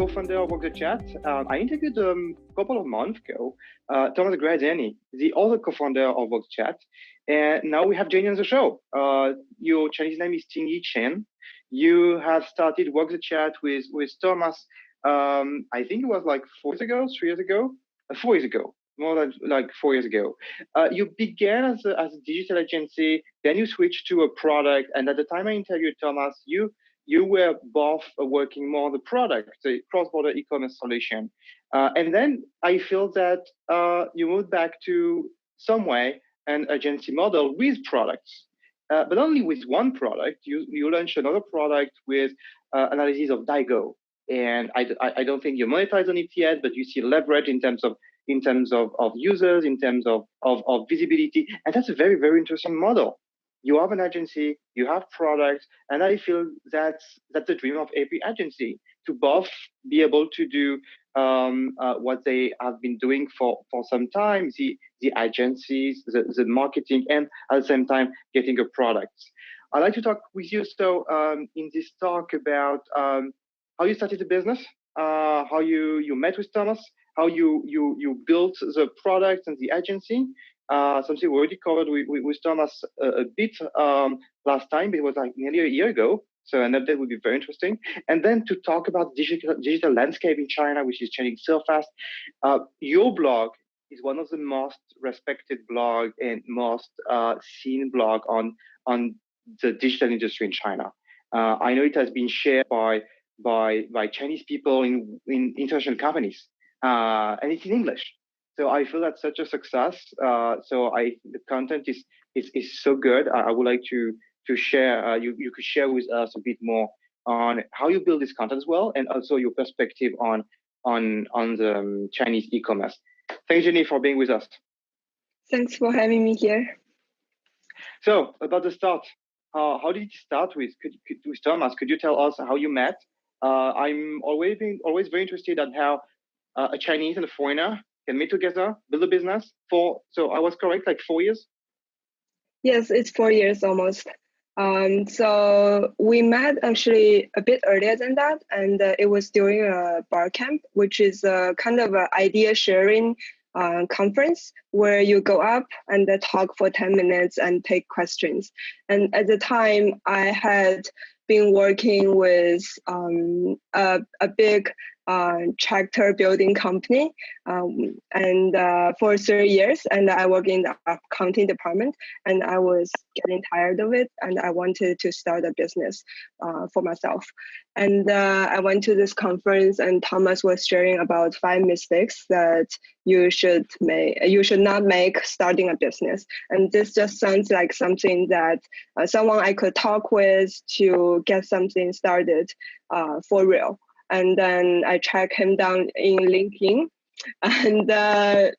co-founder of WalkTheChat. I interviewed a couple of months ago Thomas Graziani, the other co-founder of WalkTheChat, and now we have Jane on the show. Your Chinese name is Chen. You have started WalkTheChat with Thomas. I think it was like 4 years ago, 3 years ago, 4 years ago. More than like 4 years ago. You began as a digital agency, then you switched to a product. And at the time I interviewed Thomas, you were both working more on the product, the cross-border e-commerce solution. And then I feel that you moved back to some way an agency model with products, but only with one product. You launched another product with analysis of Daigo. And I don't think you monetize on it yet, but you see leverage in terms of users, in terms of visibility. And that's a very, very interesting model. You have an agency, you have products, and I feel that's the dream of every agency, to both be able to do what they have been doing for some time, the agencies, the marketing, and at the same time, getting a product. I'd like to talk with you, so in this talk about how you started the business, how you met with Thomas, how you built the product and the agency. Something we already covered with Thomas a bit last time, but it was like nearly a year ago. So an update would be very interesting. And then to talk about digital landscape in China, which is changing so fast. Your blog is one of the most respected blog and most seen blog on the digital industry in China. I know it has been shared by Chinese people in international companies. And it's in English, so I feel that's such a success. The content is so good. I would like to share. You could share with us a bit more on how you build this content as well, and also your perspective on the Chinese e-commerce. Thanks, Jenny, for being with us. Thanks for having me here. So about the start, how did it start with Thomas? Could you tell us how you met? I'm always very interested in how a Chinese and a foreigner can meet together, build a business so I was correct, like 4 years? Yes, it's 4 years almost. So we met actually a bit earlier than that, and it was during a bar camp, which is a kind of an idea sharing conference where you go up and talk for 10 minutes and take questions. And at the time, I had been working with a big tractor building company and for 3 years, and I work in the accounting department, and I was getting tired of it, and I wanted to start a business for myself. And I went to this conference, and Thomas was sharing about 5 mistakes that you should not make starting a business. And this just sounds like something that someone I could talk with to get something started for real. And then I track him down in LinkedIn and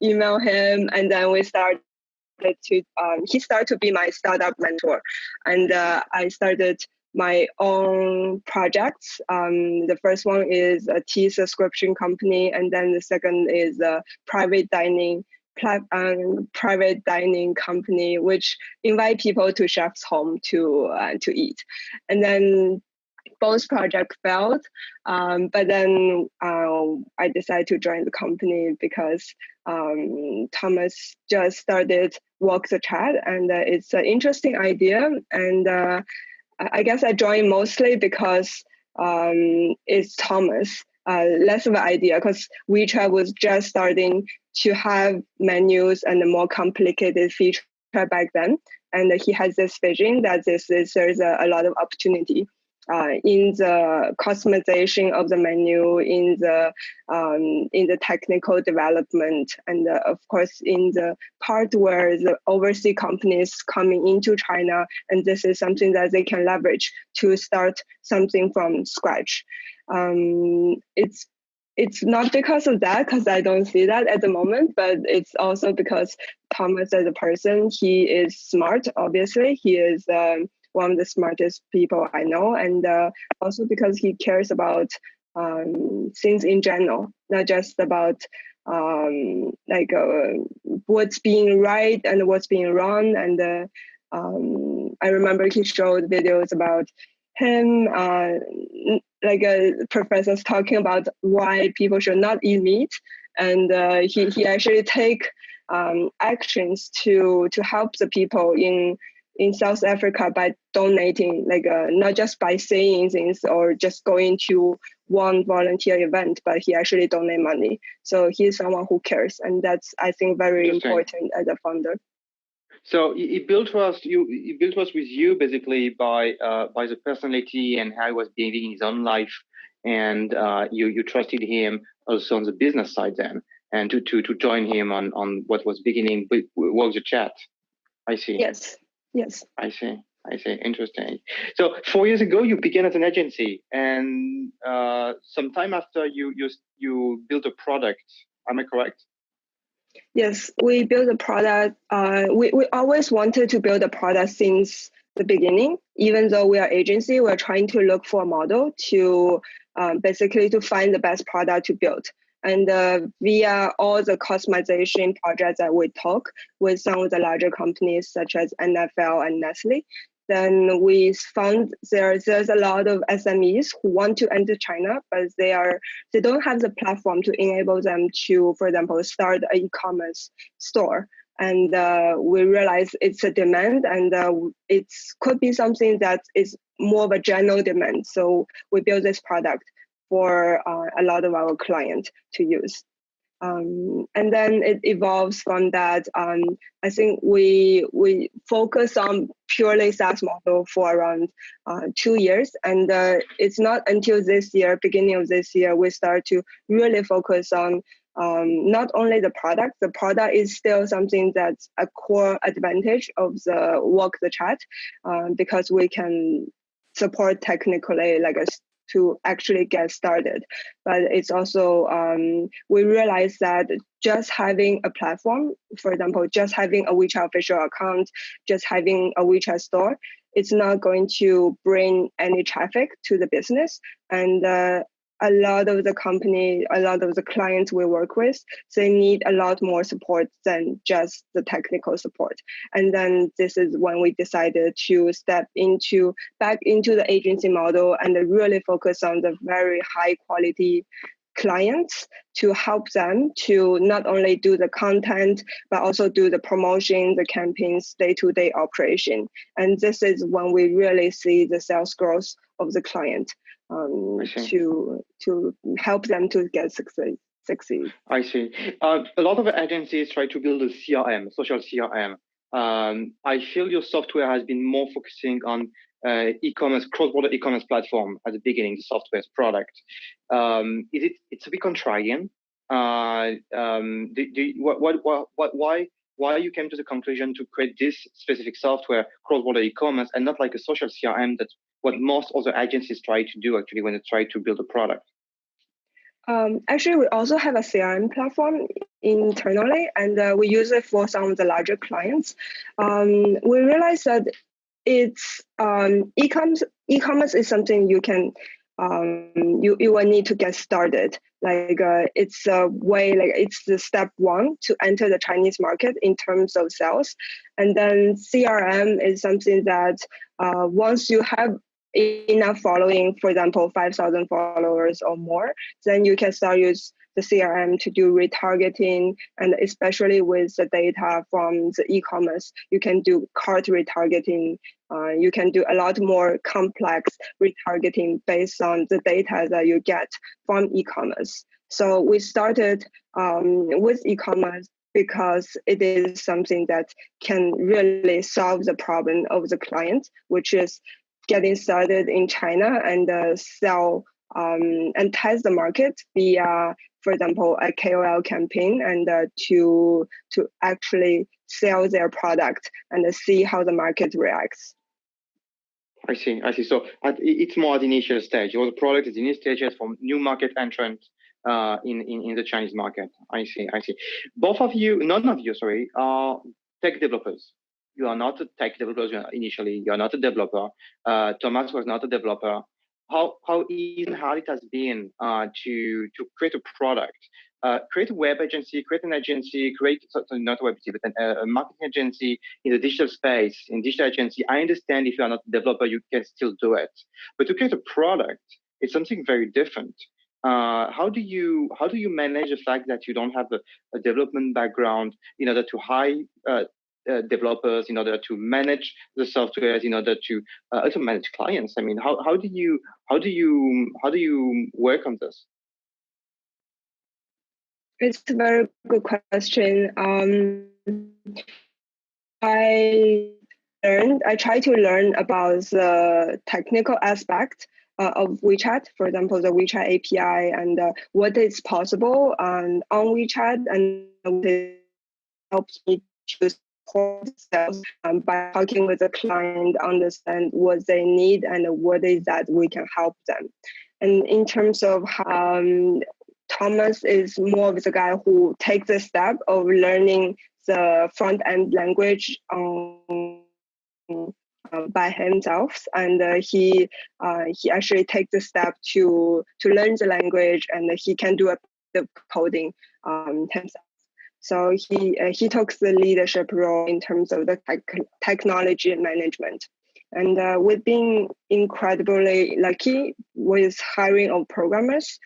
email him. And then we started he started to be my startup mentor. And I started my own projects. The first one is a tea subscription company. And then the second is a private dining company, which invite people to chef's home to eat. And then both projects failed, but then I decided to join the company because Thomas just started WalkTheChat, and it's an interesting idea. And I guess I joined mostly because it's Thomas, less of an idea, because WeChat was just starting to have menus and a more complicated feature back then. And he has this vision that there's a lot of opportunity in the customization of the menu, in the technical development, and of course in the part where the overseas companies coming into China, and this is something that they can leverage to start something from scratch. It's not because of that, because I don't see that at the moment, but it's also because Thomas as a person, he is smart, obviously. He is one of the smartest people I know, and also because he cares about things in general, not just about what's being right and what's being wrong. And I remember he showed videos about him like professors talking about why people should not eat meat, and he actually take actions to help the people in South Africa by donating, like not just by saying things or just going to one volunteer event, but he actually donate money. So he's someone who cares, and that's, I think, very important as a founder. So he built trust. He built trust with you basically by the personality and how he was behaving in his own life, and you trusted him also on the business side then, and to join him on what was beginning with WalkTheChat. I see. Yes. I see. Interesting. So 4 years ago, you began as an agency, and sometime after you built a product. Am I correct? Yes, we built a product. We always wanted to build a product since the beginning. Even though we are agency, we're trying to look for a model to basically to find the best product to build. And via all the customization projects that we talk with some of the larger companies such as NFL and Nestle, then we found there's a lot of SMEs who want to enter China, but they don't have the platform to enable them to, for example, start an e-commerce store. And we realize it's a demand, and it could be something that is more of a general demand. So we built this product for a lot of our clients to use. And then it evolves from that. I think we focus on purely SaaS model for around 2 years, and it's not until this year, beginning of this year, we start to really focus on not only the product. The product is still something that's a core advantage of the WalkTheChat, because we can support technically like to actually get started. But it's also, we realize that just having a platform, for example, just having a WeChat official account, just having a WeChat store, it's not going to bring any traffic to the business. And a lot of the company, a lot of the clients we work with, they need a lot more support than just the technical support. And then this is when we decided to step back into the agency model and really focus on the very high quality clients to help them to not only do the content, but also do the promotion, the campaigns, day-to-day operation. And this is when we really see the sales growth of the client. To help them to get succeed. I see. A lot of agencies try to build a CRM, social CRM. I feel your software has been more focusing on e-commerce, cross-border e-commerce platform at the beginning, the software's product. It's a bit contrarian. Why you came to the conclusion to create this specific software, cross-border e-commerce, and not like a social CRM that's what most other agencies try to do actually when they try to build a product? Actually, we also have a CRM platform internally, and we use it for some of the larger clients. We realized that it's e-commerce is something you can you will need to get started. Like it's a way, like it's the step one to enter the Chinese market in terms of sales, and then CRM is something that once you have enough following, for example, 5,000 followers or more, then you can start use the CRM to do retargeting, and especially with the data from the e-commerce, you can do cart retargeting. You can do a lot more complex retargeting based on the data that you get from e-commerce. So we started with e-commerce because it is something that can really solve the problem of the client, which is getting started in China and sell and test the market via, for example, a KOL campaign, and to actually sell their product and see how the market reacts. I see. So it's more at the initial stage. Your product is in initial stages from new market entrant in the Chinese market. I see. Both of you, none of you, sorry, are tech developers. You are not a tech developer initially. You are not a developer. Thomas was not a developer. How easy and hard it has been to create a product create a web agency, create an agency, create not a web agency, but a marketing agency in the digital space, in digital agency. I understand if you are not a developer, you can still do it. But to create a product, it's something very different. How do you manage the fact that you don't have a development background in order to hire developers, in order to manage the software, in order to also manage clients? I mean, how do you work on this? It's a very good question. I try to learn about the technical aspect of WeChat, for example, the WeChat API and what is possible on WeChat, and it helps me choose sales by talking with the client, understand what they need and what is that we can help them. And in terms of Thomas is more of the guy who takes the step of learning the front-end language by himself, and he actually takes the step to learn the language, and he can do a bit of coding himself. So he takes the leadership role in terms of the technology management. And we've been incredibly lucky with hiring of programmers.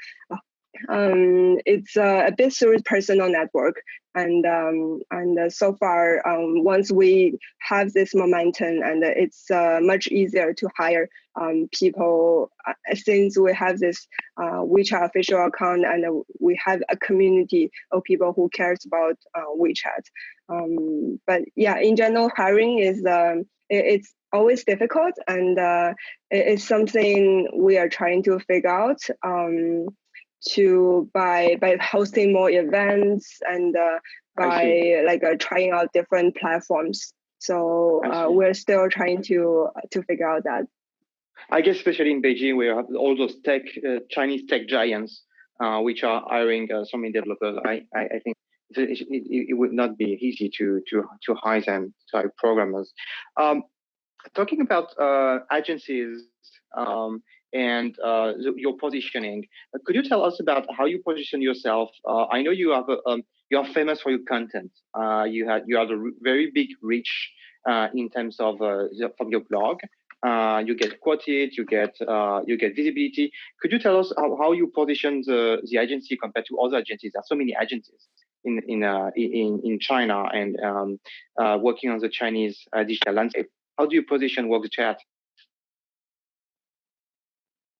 It's a bit through personal network, and so far, once we have this momentum, and it's much easier to hire people since we have this WeChat official account, and we have a community of people who cares about WeChat. But yeah, in general, hiring is it's always difficult, and it's something we are trying to figure out. By hosting more events and by trying out different platforms. So we're still trying to figure out that. I guess especially in Beijing, we have all those Chinese tech giants, which are hiring so many developers. I think it would not be easy to hire them, to hire programmers. Talking about agencies. And your positioning. Could you tell us about how you position yourself? I know you are famous for your content. You have a very big reach in terms of from your blog. You get quoted, you get visibility. Could you tell us how you position the agency compared to other agencies? There are so many agencies in China and working on the Chinese digital landscape. How do you position WalkTheChat?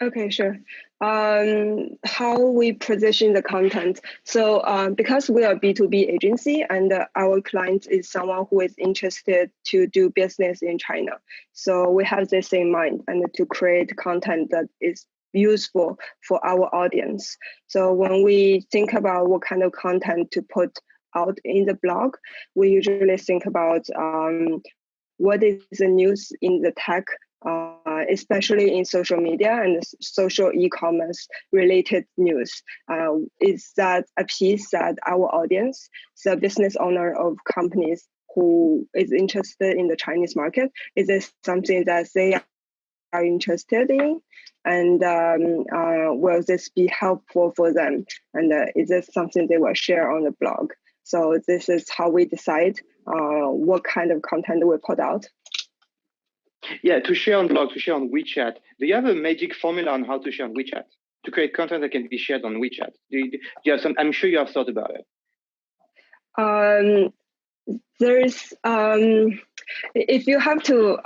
Okay, sure. How we position the content. So because we are B2B agency and our client is someone who is interested to do business in China. So we have this in mind and to create content that is useful for our audience. So when we think about what kind of content to put out in the blog, we usually think about what is the news in the tech, especially in social media and social e-commerce related news. Is that a piece that our audience, the business owner of companies who is interested in the Chinese market, is this something that they are interested in? And will this be helpful for them? And is this something they will share on the blog? So this is how we decide what kind of content we put out. Yeah, to share on blog, to share on WeChat. Do you have a magic formula on how to share on WeChat? To create content that can be shared on WeChat? Do you have some? I'm sure you have thought about it. There's if you have to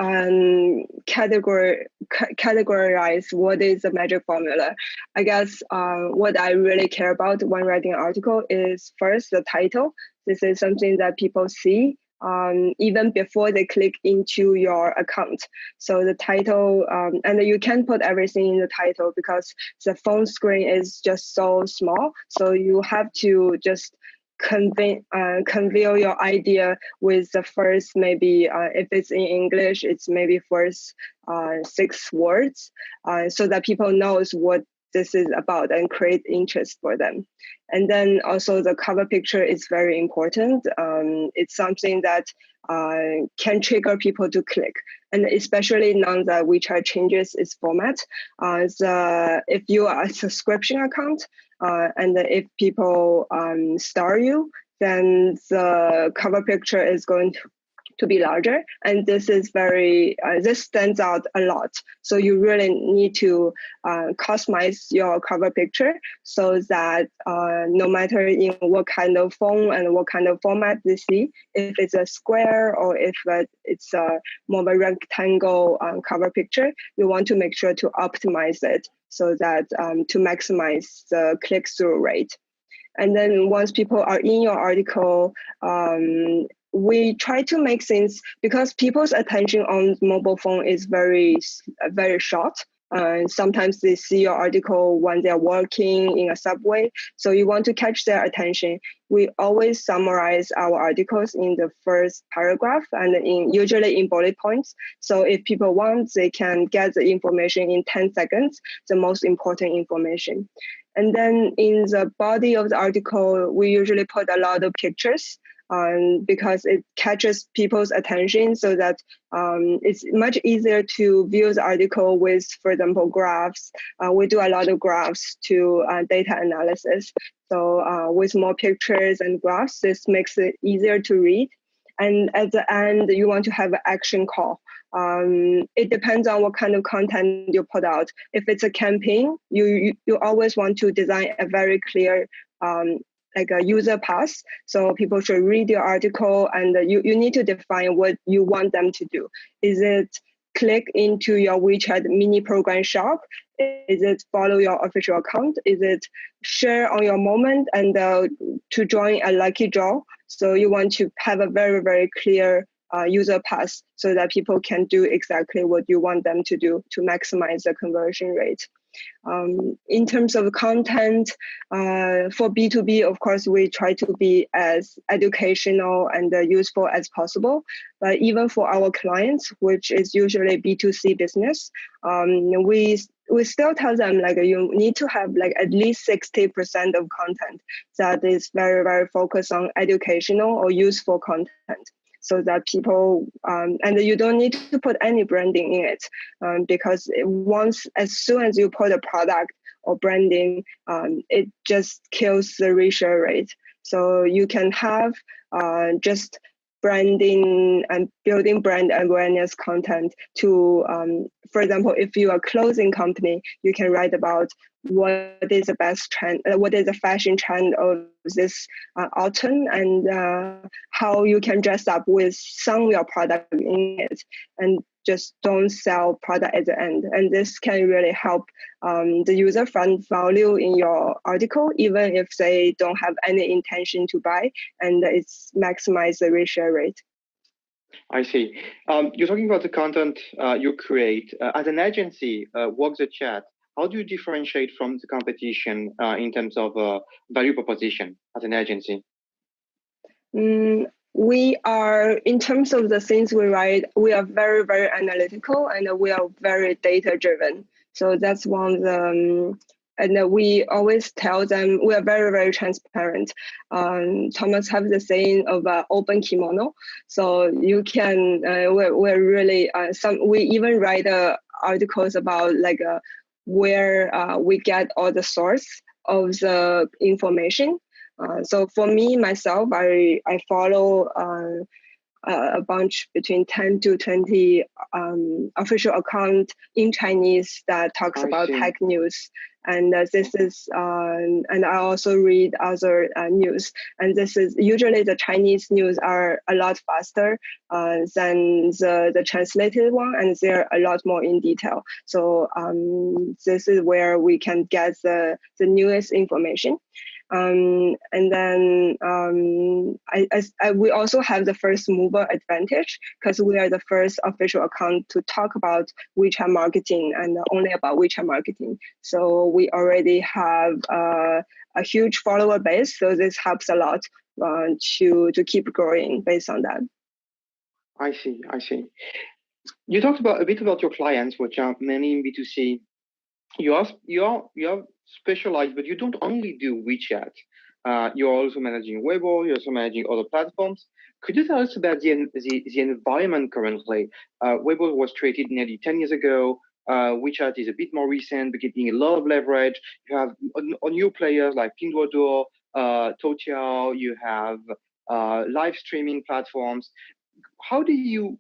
categorize what is the magic formula, I guess what I really care about when writing an article is first the title. This is something that people see even before they click into your account. So the title, and you can put everything in the title because the phone screen is just so small. So you have to just convey your idea with the first, maybe if it's in English, it's maybe first 6 words, so that people knows what this is about and create interest for them. And then also the cover picture is very important. It's something that can trigger people to click. And especially now that WeChat changes its format, if you are a subscription account, And if people star you, then the cover picture is going to be larger, and this is this stands out a lot. So you really need to customize your cover picture so that no matter in what kind of font and what kind of format they see, if it's a square or if it's more of a rectangle cover picture, you want to make sure to optimize it so that to maximize the click-through rate. And then once people are in your article, we try to make things, because people's attention on mobile phone is very, very short. Sometimes they see your article when they're working in a subway. So you want to catch their attention. We always summarize our articles in the first paragraph and usually in bullet points. So if people want, they can get the information in 10 seconds, the most important information. And then in the body of the article, we usually put a lot of pictures because it catches people's attention, so that it's much easier to view the article with, for example, graphs. We do a lot of graphs to data analysis. So with more pictures and graphs, this makes it easier to read. And at the end, you want to have an action call. It depends on what kind of content you put out. If it's a campaign, you always want to design a very clear like a user path. So people should read your article, and you need to define what you want them to do. Is it click into your WeChat mini program shop? Is it follow your official account? Is it share on your moment and to join a lucky draw? So you want to have a very, very clear user path so that people can do exactly what you want them to do to maximize the conversion rate. In terms of content, for B2B, of course, we try to be as educational and useful as possible. But even for our clients, which is usually B2C business, we still tell them like you need to have like at least 60% of content that is very, very focused on educational or useful content, so that people, and you don't need to put any branding in it, because as soon as you put a product or branding, it just kills the reshare rate. So you can have just branding and building brand awareness content to, for example, if you are a clothing company, you can write about what is the best trend, what is the fashion trend of this autumn, and how you can dress up with some of your product in it, and just don't sell product at the end. And this can really help the user find value in your article, even if they don't have any intention to buy, and it's maximize the reshare rate. I see. You're talking about the content you create. As an agency, WalkTheChat, how do you differentiate from the competition in terms of value proposition as an agency? We are, in terms of the things we write, we are very, very analytical, and we are very data driven. So that's one of the, and we always tell them we are very, very transparent. Thomas have the saying of open kimono. So you can, we're really, we even write articles about like where we get all the source of the information. So for me, myself, I follow a bunch between 10 to 20 official accounts in Chinese that talks about tech news. And this is, and I also read other news. And this is usually the Chinese news are a lot faster than the translated one, and they're a lot more in detail. So this is where we can get the newest information. And then we also have the first mover advantage, because we are the first official account to talk about WeChat marketing and only about WeChat marketing. So we already have a huge follower base. So this helps a lot to keep growing based on that. I see. You talked a bit about your clients, which are mainly in B2C. You are specialized, but you don't only do WeChat. You're also managing Weibo. You're also managing other platforms. Could you tell us about the environment currently? Weibo was created nearly 10 years ago. WeChat is a bit more recent, but getting a lot of leverage. You have new players like Pinduoduo, Toutiao. You have live streaming platforms. How do you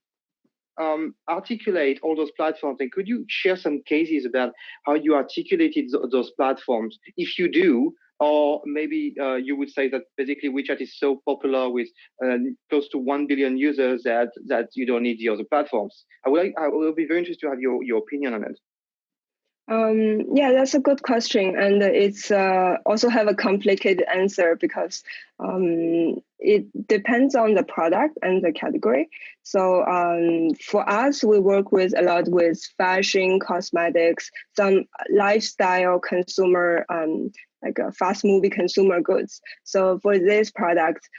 articulate all those platforms? And could you share some cases about how you articulated those platforms, if you do? Or maybe you would say that basically WeChat is so popular with close to 1 billion users that you don't need the other platforms. I will be very interested to have your opinion on it. Yeah, that's a good question, and it's also have a complicated answer because it depends on the product and the category. So for us, we work with a lot with fashion, cosmetics, some lifestyle consumer, like fast moving consumer goods. So for this product,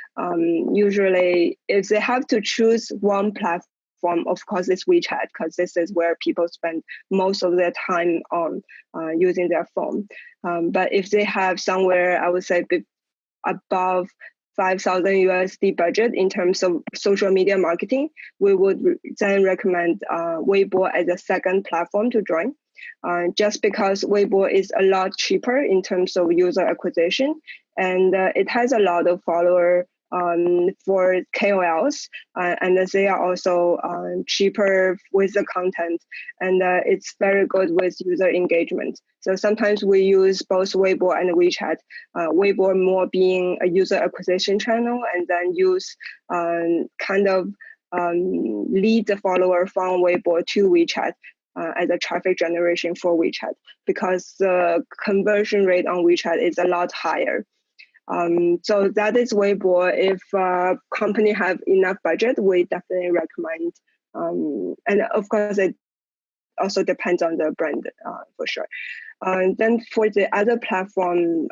usually if they have to choose one platform, of course, it's WeChat, because this is where people spend most of their time on using their phone. But if they have somewhere, I would say above 5,000 USD budget in terms of social media marketing, we would then recommend Weibo as a second platform to join. Just because Weibo is a lot cheaper in terms of user acquisition, and it has a lot of followers for KOLs, and they are also cheaper with the content, and it's very good with user engagement. So sometimes we use both Weibo and WeChat. Weibo more being a user acquisition channel, and then use kind of lead the follower from Weibo to WeChat as a traffic generation for WeChat, because the conversion rate on WeChat is a lot higher. So that is Weibo. If company have enough budget, we definitely recommend. And of course, it also depends on the brand for sure. Then for the other platform,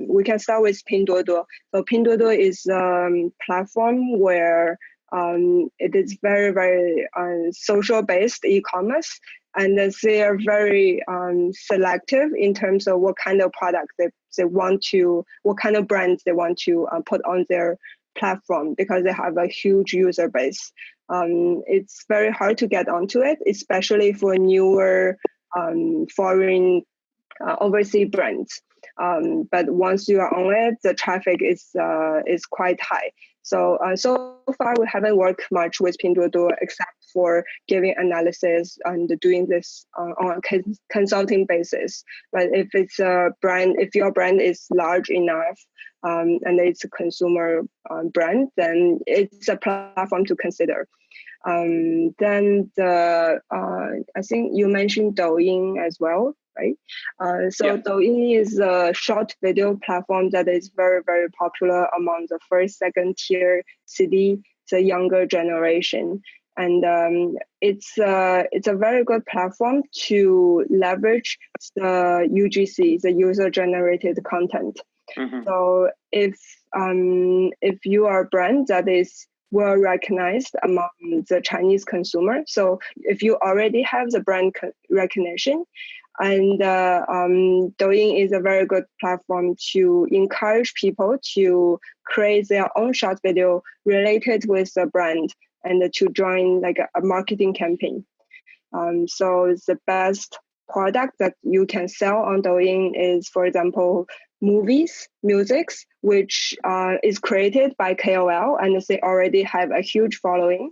we can start with Pinduoduo. So Pinduoduo is a platform where it is very, very social-based e-commerce, and they are very selective in terms of what kind of product they want to, what kind of brands they want to put on their platform, because they have a huge user base. It's very hard to get onto it, especially for newer foreign overseas brands. But once you are on it, the traffic is quite high. So so far we haven't worked much with Pinduoduo except for giving analysis and doing this on a consulting basis. But if it's a brand, if your brand is large enough and it's a consumer brand, then it's a platform to consider. Then I think you mentioned Douyin as well, right? Douyin is a short video platform that is very, very popular among the first, second tier city, the younger generation. And it's a very good platform to leverage the UGC, the user generated content. Mm-hmm. So if you are a brand that is well recognized among the Chinese consumer, so if you already have the brand recognition, and Douyin is a very good platform to encourage people to create their own short video related with the brand and to join like a marketing campaign. So the best product that you can sell on Douyin is, for example, movies, musics, which is created by KOL, and they already have a huge following.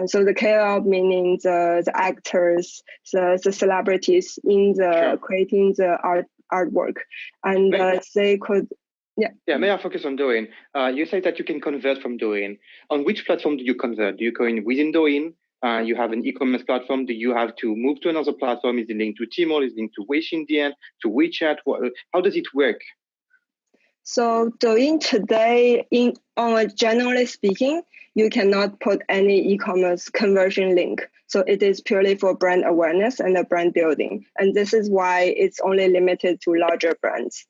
So the KOL meaning the actors, the celebrities in the creating the artwork, and they could. Yeah, may I focus on Douyin? You say that you can convert from Douyin. On which platform do you convert? Do you go in within Douyin? You have an e-commerce platform. Do you have to move to another platform? Is it linked to Tmall? Is it linked to Weixin DN, to WeChat? How does it work? So Douyin today, generally speaking, you cannot put any e-commerce conversion link. So it is purely for brand awareness and brand building. And this is why it's only limited to larger brands.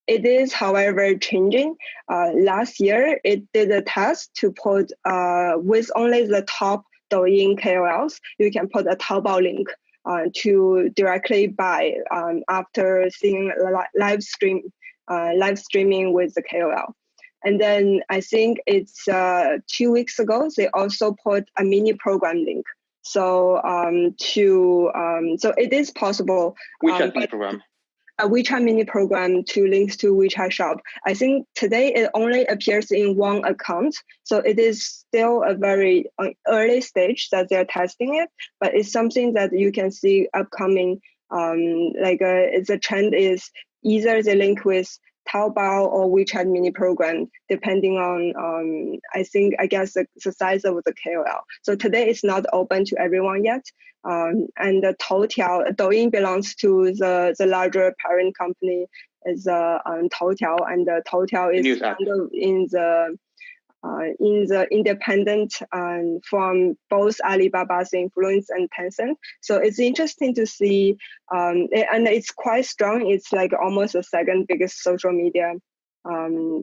It is, however, changing. Last year, it did a test to put, with only the top Douyin KOLs, you can put a Taobao link to directly buy after seeing live streaming with the KOL. And then I think it's 2 weeks ago, they also put a mini program link. So so it is possible. WeChat mini program. A WeChat mini program to link to WeChat shop. I think today it only appears in one account. So it is still a very early stage that they're testing it, but it's something that you can see upcoming. The trend is either they link with Taobao or WeChat mini program, depending on, I guess the size of the KOL. So today it's not open to everyone yet. And the Douyin belongs to the larger parent company is Toutiao, and Toutiao is kind of in the independent from both Alibaba's influence and Tencent. So it's interesting to see, and it's quite strong. It's like almost the second biggest social media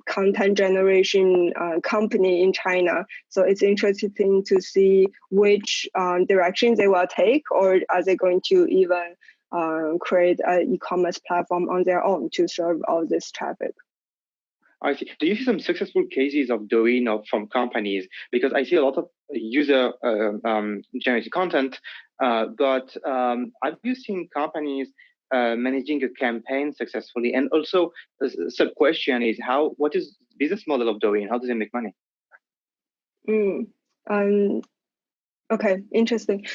content generation company in China. So it's interesting to see which direction they will take, or are they going to even create an e-commerce platform on their own to serve all this traffic. I see. Do you see some successful cases of Douyin or from companies? Because I see a lot of user generated content, but have you seen companies managing a campaign successfully? And also, the sub question is what is business model of Douyin? How do they make money? Okay, interesting.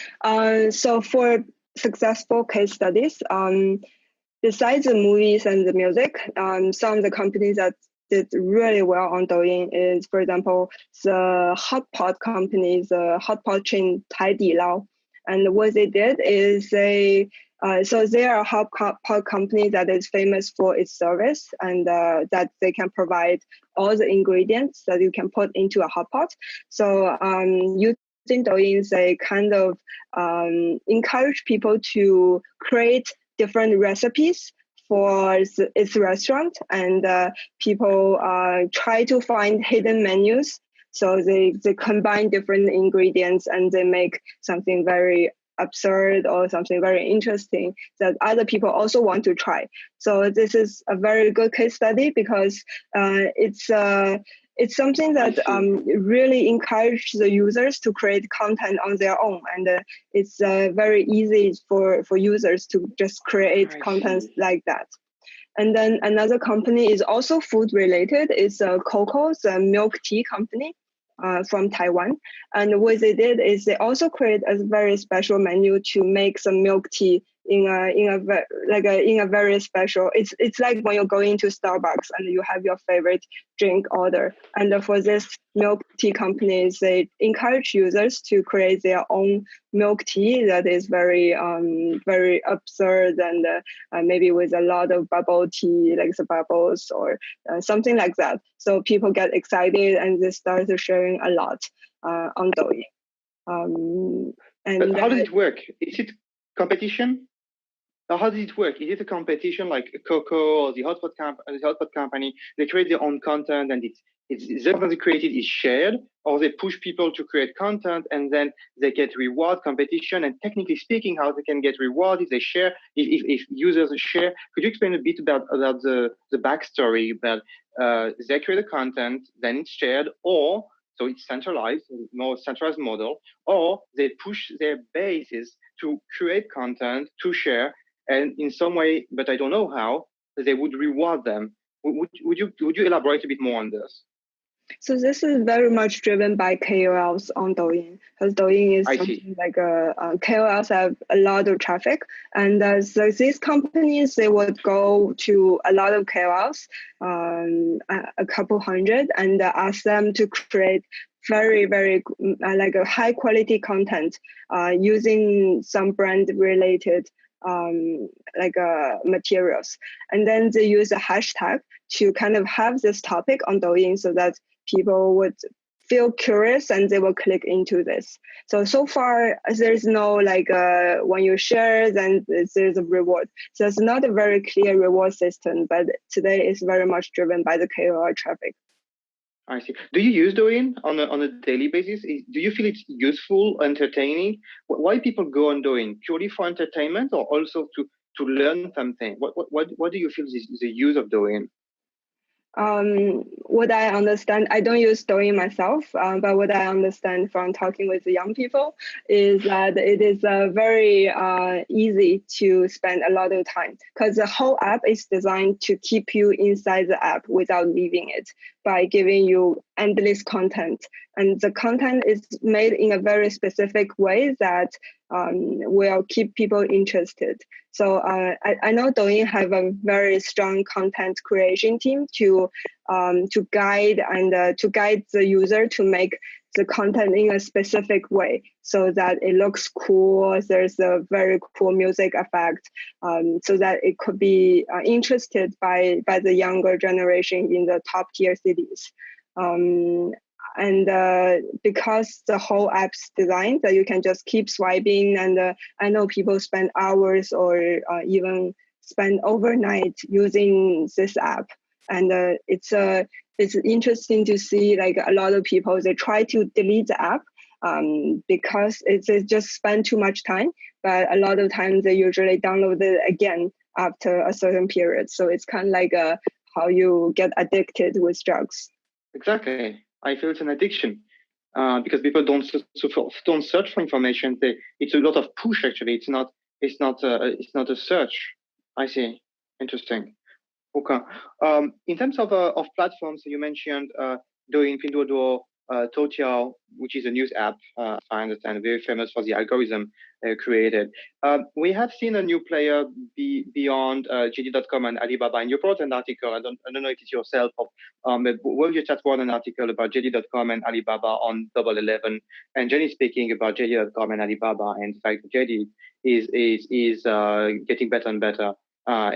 So for successful case studies, besides the movies and the music, some of the companies that did really well on Douyin is, for example, the hot pot companies, the hot pot chain Haidilao. And what they did is they are a hot pot company that is famous for its service, and that they can provide all the ingredients that you can put into a hot pot. So using Douyin, they kind of encourage people to create different recipes for its restaurant, and people try to find hidden menus. So they combine different ingredients and they make something very absurd or something very interesting that other people also want to try. So this is a very good case study because it's something that really encourages the users to create content on their own, and it's very easy for users to just create content like that. And then another company is also food related. It's Coco, the milk tea company from Taiwan. And what they did is they also create a very special menu to make some milk tea in a very special. It's like when you go into Starbucks and you have your favorite drink order. And for this milk tea companies, they encourage users to create their own milk tea that is very very absurd and maybe with a lot of bubble tea, like the bubbles or something like that. So people get excited and they start sharing a lot on Douyin. But how does it work? Is it competition? How does it work? Is it a competition like Coco or the hotpot company? They create their own content and the content they created is shared, or they push people to create content and then they get reward competition. And technically speaking, how they can get reward if they share, if users share. Could you explain a bit about the backstory about they create the content, then it's shared, or so it's centralized, more centralized model, or they push their bases to create content to share. And in some way, but I don't know how, they would reward them. Would you elaborate a bit more on this? So this is very much driven by KOLs on Douyin, because Douyin is something like KOLs have a lot of traffic, and so these companies, they would go to a lot of KOLs, a couple hundred, and ask them to create very, very like a high quality content using some brand related materials. And then they use a hashtag to kind of have this topic on Douyin so that people would feel curious and they will click into this. So far, there's no when you share, then there's a reward. So it's not a very clear reward system, but today it's very much driven by the KOL traffic. I see. Do you use Douyin on a daily basis? Do you feel it's useful, entertaining? Why people go on Douyin? Purely for entertainment, or also to learn something? What do you feel is the use of Douyin? What I understand, I don't use Douyin myself, but what I understand from talking with the young people is that it is very easy to spend a lot of time because the whole app is designed to keep you inside the app without leaving it by giving you endless content. And the content is made in a very specific way that will keep people interested. So I know Douyin have a very strong content creation team to guide the user to make the content in a specific way so that it looks cool. There's a very cool music effect, so that it could be interested by the younger generation in the top tier cities. And because the whole app's designed that you can just keep swiping, and I know people spend hours or even spend overnight using this app, and it's interesting to see like a lot of people, they try to delete the app because it's just spend too much time, but a lot of times they usually download it again after a certain period. So it's kind of like how you get addicted with drugs. Exactly. I feel it's an addiction because people don't search for information. It's a lot of push actually. It's not a search. I see. Interesting. Okay. In terms of platforms, you mentioned Douyin, Pinduoduo, Toutiao, which is a news app, if I understand, very famous for the algorithm created. We have seen a new player beyond JD.com and Alibaba. And you brought an article. I don't know if it's yourself or WalkTheChat wrote an article about JD.com and Alibaba on Double 11, and Jenny speaking about JD.com and Alibaba, and the fact that JD is getting better and better.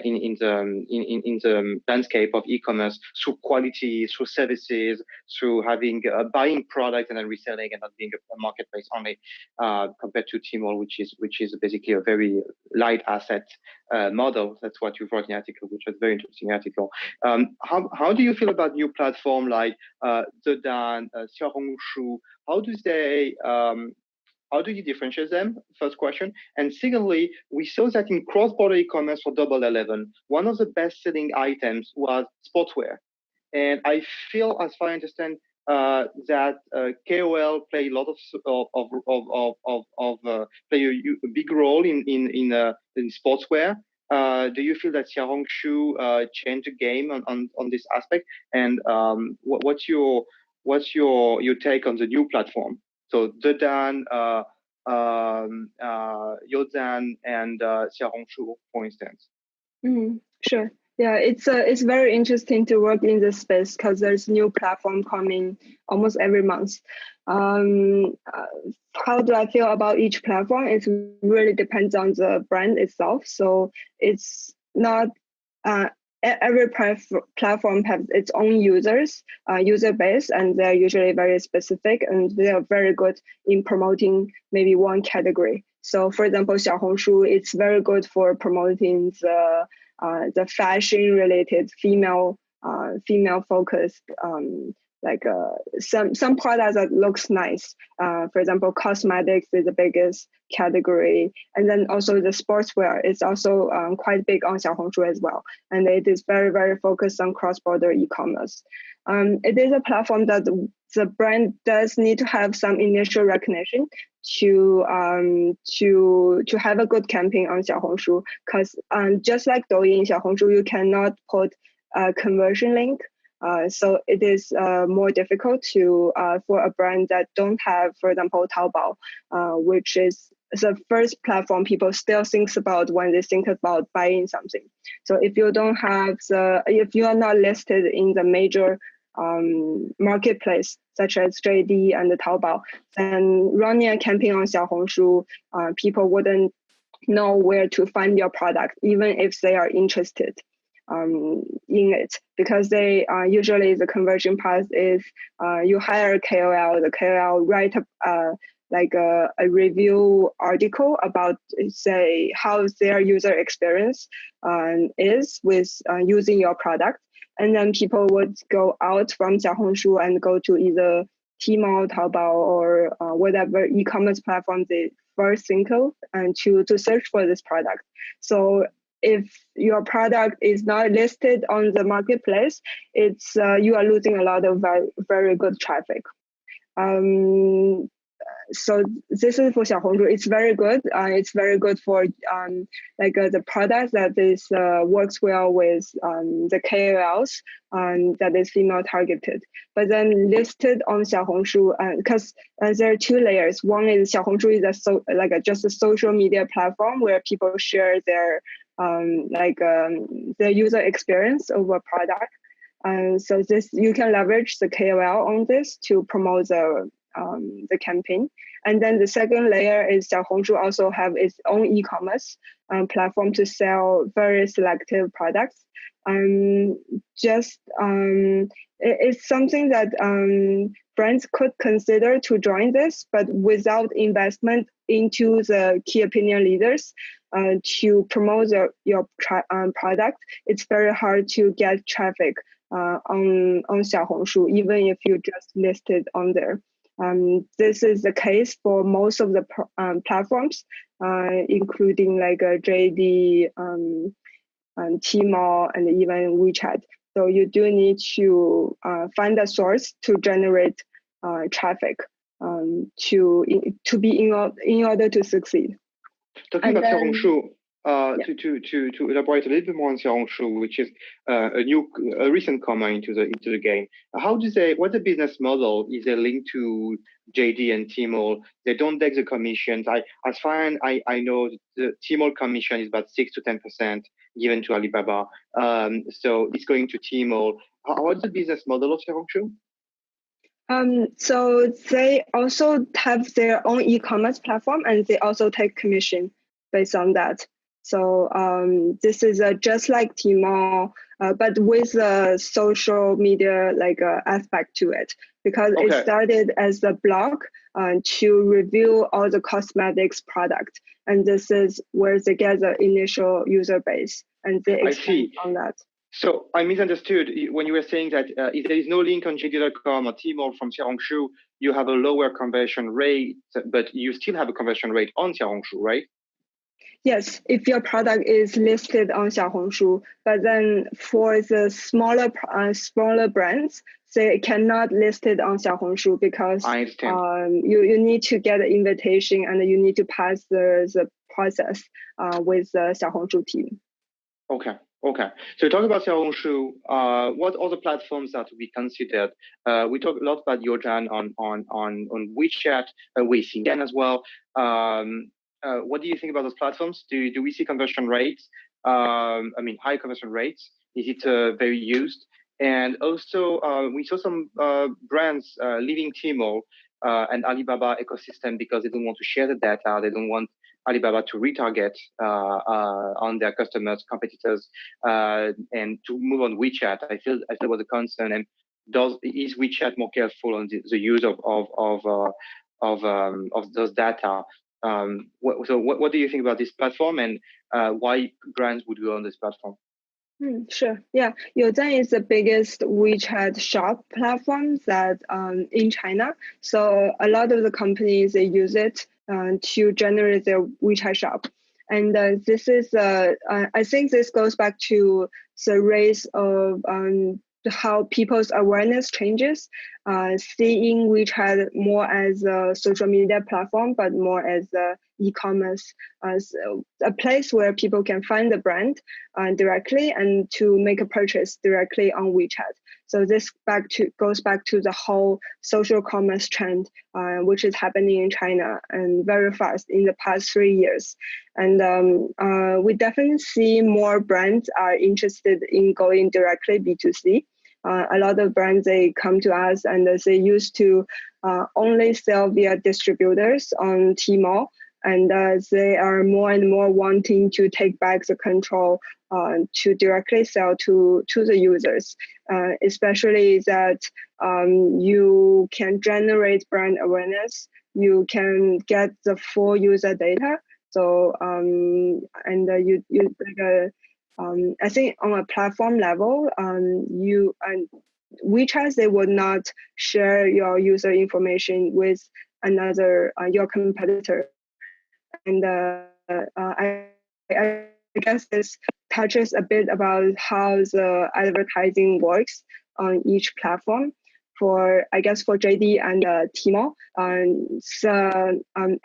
In the landscape of e-commerce through quality, through services, through having buying product and then reselling and not being a marketplace only, compared to Tmall, which is basically a very light asset model. That's what you wrote in the article, which was a very interesting article. How do you feel about new platform like Douyin, Xiaohongshu? How do you differentiate them? First question. And secondly, we saw that in cross-border e-commerce for Double 11, one of the best-selling items was sportswear. And I feel, as far as I understand, that KOL play a lot play a big role in sportswear. Do you feel that Xiaohongshu changed the game on this aspect? And what's your take on the new platform? So Douyin, Youdan, and Xiaohongshu, for instance. Sure. Yeah, it's very interesting to work in this space because there's new platform coming almost every month. How do I feel about each platform? It really depends on the brand itself. So it's not every platform has its own user base, and they're usually very specific, and they are very good in promoting maybe one category. So for example, Xiaohongshu, it's very good for promoting the fashion related female focused like some products that looks nice. For example, cosmetics is the biggest category, and then also the sportswear is also quite big on Xiaohongshu as well, and it is very, very focused on cross-border e-commerce. It is a platform that the brand does need to have some initial recognition to have a good campaign on Xiaohongshu, because just like Douyin, Xiaohongshu, you cannot put a conversion link. So it is more difficult to for a brand that don't have, for example, Taobao, which is the first platform people still think about when they think about buying something. So if you don't have if you are not listed in the major marketplace such as JD and the Taobao, then running a campaign on Xiaohongshu, people wouldn't know where to find your product, even if they are interested in it, because they usually the conversion path is you hire a KOL, the KOL write like a review article about, say, how their user experience is with using your product. And then people would go out from Xiaohongshu and go to either Tmall, Taobao, or whatever e-commerce platform they first think of, and to search for this product. So if your product is not listed on the marketplace, it's you are losing a lot of very, very good traffic. So this is for Xiaohongshu. It's very good. It's very good for the product that is works well with the KOLs that is female targeted. But then listed on Xiaohongshu, because there are two layers. One is Xiaohongshu is just a social media platform where people share their their user experience of a product. So this you can leverage the KOL on this to promote the campaign. And then the second layer is Xiaohongshu also have its own e-commerce platform to sell very selective products. It's something that brands could consider to join this, but without investment into the key opinion leaders to promote your product, it's very hard to get traffic on Xiaohongshu, even if you just list it on there. This is the case for most of the platforms, including like JD, Tmall, and even WeChat. So you do need to find a source to generate traffic to be in order to succeed. Talking about Xiaohongshu, to elaborate a little bit more on Xiaohongshu, which is a recent comer into the game. What's the business model? Is it linked to JD and Tmall? They don't take the commissions. As far as I know, the Tmall commission is about 6 to 10% given to Alibaba. So it's going to Tmall. What's the business model of Xiaohongshu? So they also have their own e-commerce platform, and they also take commission based on that. So this is just like Tmall, but with a social media aspect to it, because it started as a blog to review all the cosmetics product, and this is where they get the initial user base, and they expand on that. So I misunderstood when you were saying that if there is no link on JD.com or Tmall from Xiaohongshu, you have a lower conversion rate, but you still have a conversion rate on Xiaohongshu, right? Yes, if your product is listed on Xiaohongshu, but then for the smaller brands, they cannot list it on Xiaohongshu because you need to get an invitation and you need to pass the process with the Xiaohongshu team. Okay. So talk about Xiaohongshu. What other platforms are to be considered? We talk a lot about Youjan on WeChat, Weixin as well. What do you think about those platforms? Do we see conversion rates? High conversion rates. Is it very used? And also, we saw some brands leaving Tmall and Alibaba ecosystem because they don't want to share the data. They don't want Alibaba to retarget on their customers, competitors, and to move on WeChat. I feel was a concern. And is WeChat more careful on the use of those data? What do you think about this platform, and why brands would go on this platform? Sure. Yeah, Youjan is the biggest WeChat shop platform that in China. So a lot of the companies, they use it to generate their WeChat shop. And this is, I think this goes back to the race of how people's awareness changes, seeing WeChat more as a social media platform, but more as a e-commerce, as a place where people can find the brand directly and to make a purchase directly on WeChat. So this goes back to the whole social commerce trend, which is happening in China and very fast in the past 3 years. And we definitely see more brands are interested in going directly B2C. A lot of brands, they come to us and they used to only sell via distributors on Tmall. And they are more and more wanting to take back the control to directly sell to the users, especially that you can generate brand awareness, you can get the full user data. So I think on a platform level, WeChat, they would not share your user information with another your competitor. And I guess this touches a bit about how the advertising works on each platform. For JD and Tmall,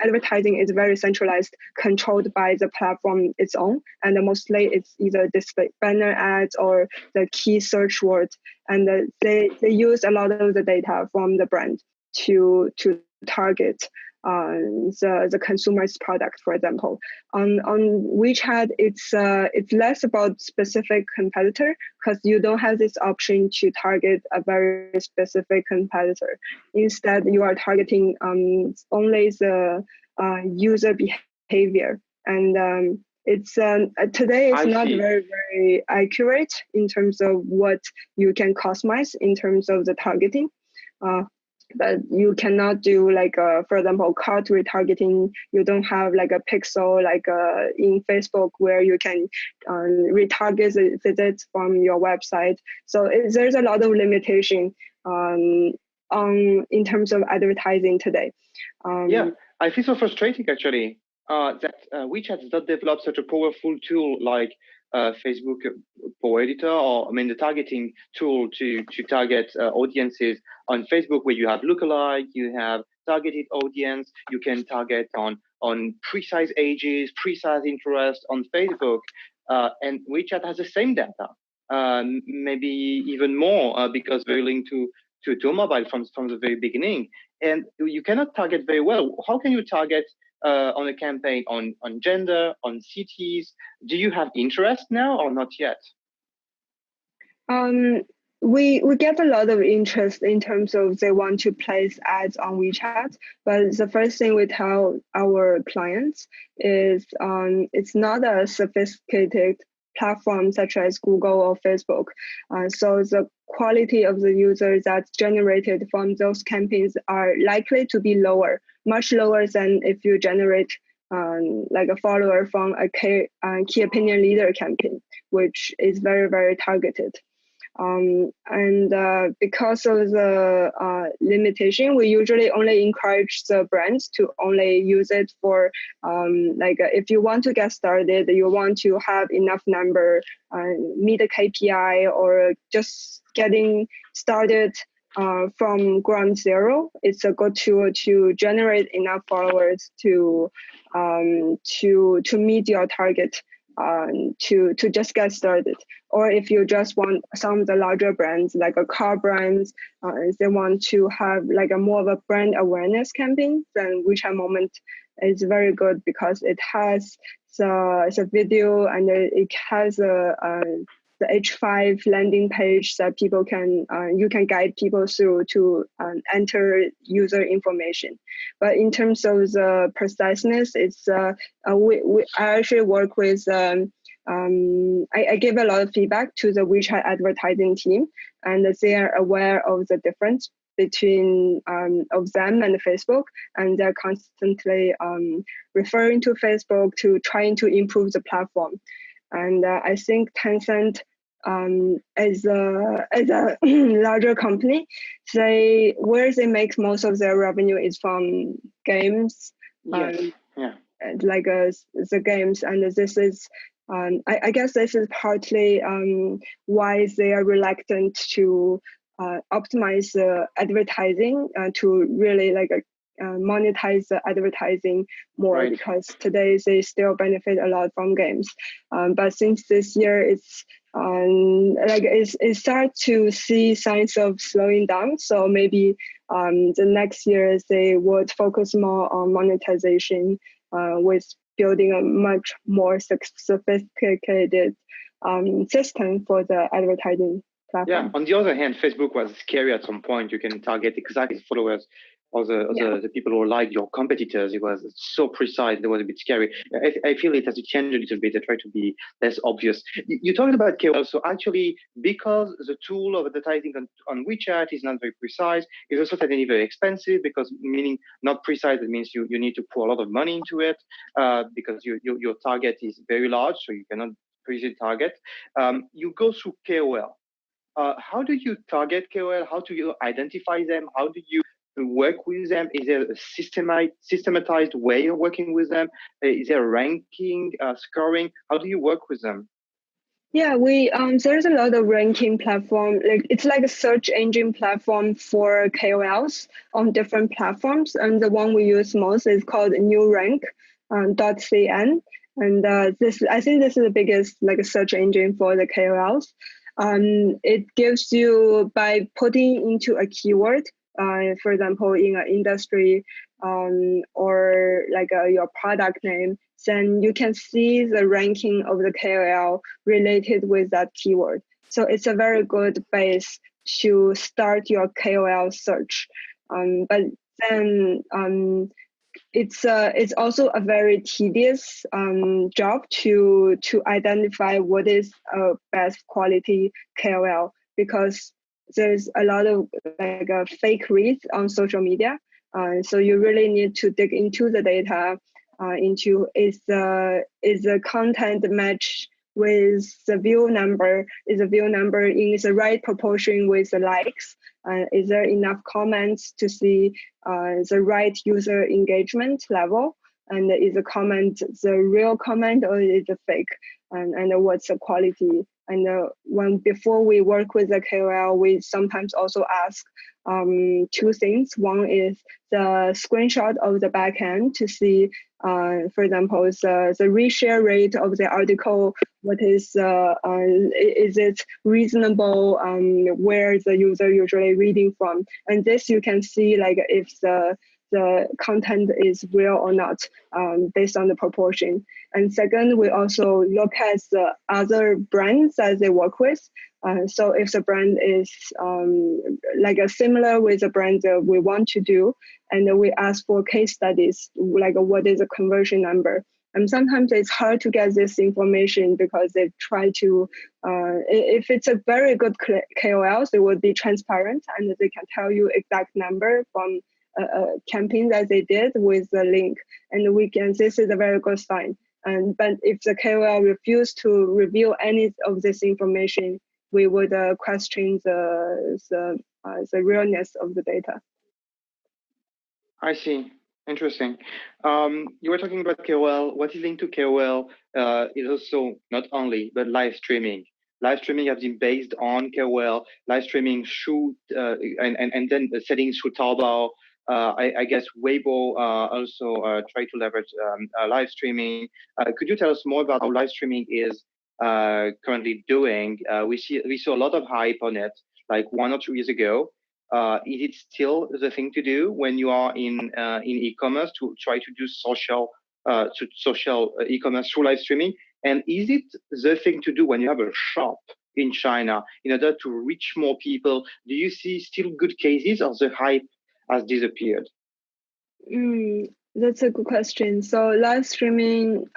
advertising is very centralized, controlled by the platform its own, and mostly it's either display banner ads or the key search words, and they use a lot of the data from the brand to target the consumer's product, for example. On WeChat, it's less about specific competitor because you don't have this option to target a very specific competitor. Instead, you are targeting only the user behavior, and it's today it's not very very accurate in terms of what you can customize in terms of the targeting. But you cannot do for example, cart retargeting. You don't have like a pixel in Facebook where you can retarget the visits from your website. So there's a lot of limitation in terms of advertising today. Yeah, I feel so frustrating actually that WeChat does not develop such a powerful tool like Facebook Power Editor, or the targeting tool to target audiences on Facebook, where you have lookalike, you have targeted audience, you can target on precise ages, precise interest on Facebook, and WeChat has the same data, maybe even more because very linked to mobile from the very beginning, and you cannot target very well. How can you target on a campaign on gender, on cities? Do you have interest now or not yet? We get a lot of interest in terms of they want to place ads on WeChat, but the first thing we tell our clients is it's not a sophisticated platform such as Google or Facebook. So the quality of the users that's generated from those campaigns are likely to be lower, much lower than if you generate like a follower from a key opinion leader campaign, which is very, very targeted. And because of the limitation, we usually only encourage the brands to only use it for if you want to get started, you want to have enough number, meet a KPI, or just getting started from ground zero. It's a good tool to generate enough followers to meet your target. To just get started. Or if you just want some of the larger brands, like a car brands, they want to have like a more of a brand awareness campaign, then WeChat Moment is very good because it has the video and it has the H5 landing page that people can you can guide people through to enter user information. But in terms of the preciseness, it's I actually work with I give a lot of feedback to the WeChat advertising team, and they are aware of the difference between of them and Facebook, and they're constantly referring to Facebook to trying to improve the platform. And I think Tencent, as a larger company, where they make most of their revenue is from games. Yes. Like the games, and this is I guess this is partly why they are reluctant to optimize the advertising to really monetize the advertising more, right? Because today they still benefit a lot from games. But since this year it's start to see signs of slowing down. So maybe the next year they would focus more on monetization with building a much more sophisticated system for the advertising platform. Yeah. On the other hand, Facebook was scary at some point. You can target exactly followers or the people who like your competitors. It was so precise. It was a bit scary. I feel it has to change a little bit. I try to be less obvious. You talked about KOLs. So actually, because the tool of advertising on WeChat is not very precise, it's also certainly very expensive, because meaning not precise, it means you need to pour a lot of money into it because your target is very large, so you cannot precisely target. You go through KOL. How do you target KOL? How do you identify them? How do you work with them? Is there a systematized way of working with them? Is there ranking, scoring? How do you work with them? Yeah, we there's a lot of ranking platform. Like it's like a search engine platform for KOLs on different platforms, and the one we use most is called New Rank .cn. And this, I think, this is the biggest like a search engine for the KOLs. It gives you by putting into a keyword, for example, in an industry or like your product name, then you can see the ranking of the KOL related with that keyword. So it's a very good base to start your KOL search. But then it's also a very tedious job to identify what is a best quality KOL, because there's a lot of like fake reads on social media. So you really need to dig into the data, into is the content match with the view number? Is the view number in the right proportion with the likes? Is there enough comments to see the right user engagement level? And is the comment the real comment or is it fake? And what's the quality? And when before we work with the KOL, we sometimes also ask two things. One is the screenshot of the backend to see, for example, the reshare rate of the article. What is it reasonable? Where the user usually reading from? And this you can see like if the content is real or not, based on the proportion. And second, we also look at the other brands that they work with. So if the brand is like a similar with the brand that we want to do, and then we ask for case studies, like what is the conversion number? And sometimes it's hard to get this information because they try to, if it's a very good KOL, they will be transparent and they can tell you exact number from a campaign that they did with the link. And this is a very good sign. But if the KOL refuse to reveal any of this information, we would question the realness of the data. I see. Interesting. You were talking about KOL. What is linked to KOL is also not only, but live streaming. Live streaming has been based on KOL. Live streaming shoot and then the settings through Taobao. I guess Weibo also try to leverage live streaming. Could you tell us more about how live streaming is currently doing? We saw a lot of hype on it like 1 or 2 years ago. Is it still the thing to do when you are in e-commerce to try to do social e-commerce through live streaming? And is it the thing to do when you have a shop in China in order to reach more people? Do you see still good cases, or the hype has disappeared? That's a good question. So live streaming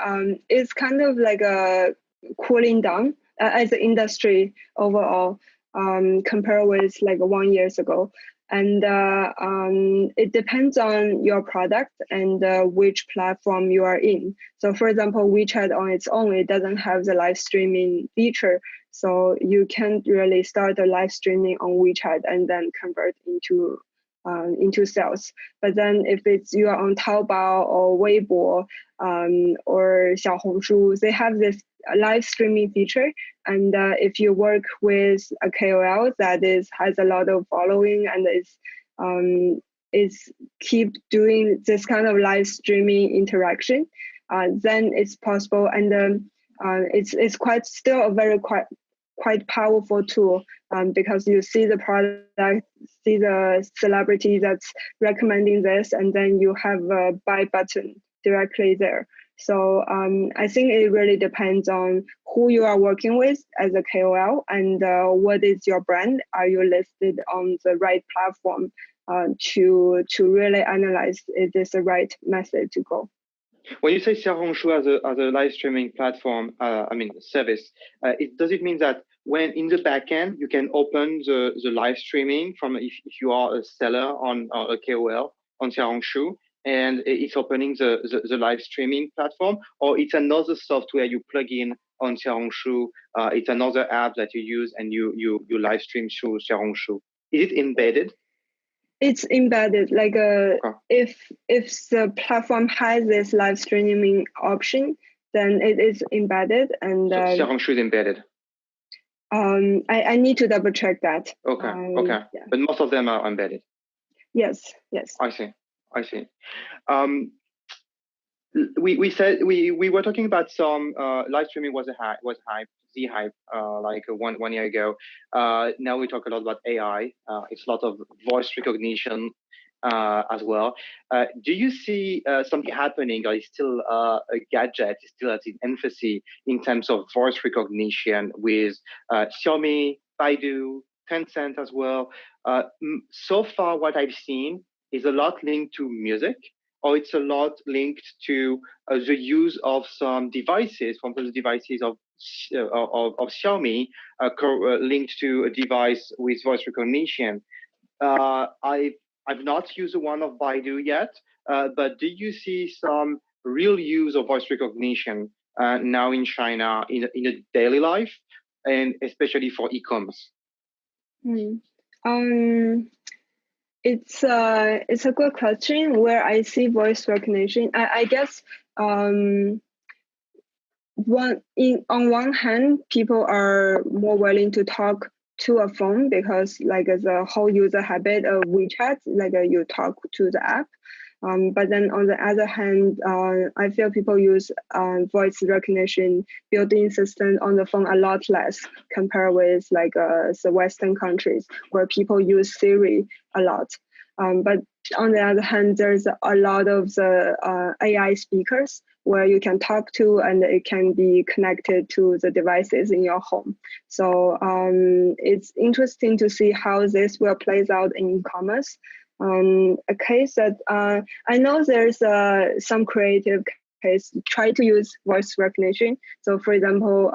is kind of like a cooling down as an industry overall, compared with like 1 year ago. And it depends on your product and which platform you are in. So for example, WeChat on its own, it doesn't have the live streaming feature. So you can't really start a live streaming on WeChat and then convert into sales. But then if you are on Taobao or Weibo or Xiaohongshu, they have this live streaming feature. And if you work with a KOL that has a lot of following and is keep doing this kind of live streaming interaction, then it's possible. And it's quite still a very quite powerful tool, because you see the product, see the celebrity that's recommending this, and then you have a buy button directly there. So I think it really depends on who you are working with as a KOL and what is your brand. Are you listed on the right platform to really analyze is this the right method to go? When you say Xiaohongshu as a live streaming platform, service, does it mean that when in the backend you can open the live streaming from if you are a seller on a KOL on Xiaohongshu, and it's opening the live streaming platform, or it's another software you plug in on Xiaohongshu, it's another app that you use and you live stream through Xiaohongshu? Is it embedded? It's embedded. Like Okay. if the platform has this live streaming option, then it is embedded. And So Xiaohongshu is embedded. I need to double check that. Okay. Okay. Yeah. But most of them are embedded. Yes. Yes. I see. I see. We said we were talking about some live streaming was the hype like 1 year ago. Now we talk a lot about AI. It's a lot of voice recognition as well. Do you see something happening, or is still a gadget is still at its infancy in terms of voice recognition with Xiaomi, Baidu, Tencent as well? So far, what I've seen is a lot linked to music, or it's a lot linked to the use of some devices, from those devices of Xiaomi, linked to a device with voice recognition. I've not used one of Baidu yet, but do you see some real use of voice recognition now in China in a daily life, and especially for e-commerce? It's a good question. Where I see voice recognition, I guess on one hand, people are more willing to talk to a phone because like the whole user habit of WeChat, like you talk to the app. But then on the other hand, I feel people use voice recognition built-in system on the phone a lot less compared with like the Western countries where people use Siri a lot. But on the other hand, there's a lot of the AI speakers where you can talk to, and it can be connected to the devices in your home. So it's interesting to see how this will plays out in e-commerce. A case that I know there's some creative case try to use voice recognition. So for example,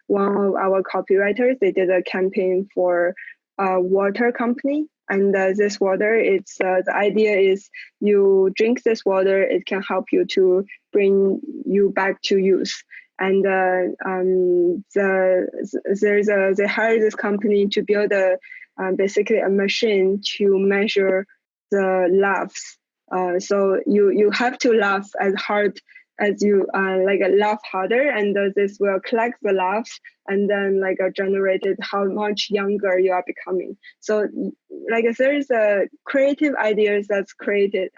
one of our copywriters, they did a campaign for a water company. And this water, it's the idea is you drink this water, it can help you to bring you back to use. And they hired this company to build basically a machine to measure the laughs. So you have to laugh as hard as you like laugh harder, and this will collect the laughs and then like generated how much younger you are becoming. So like there is a creative ideas that's created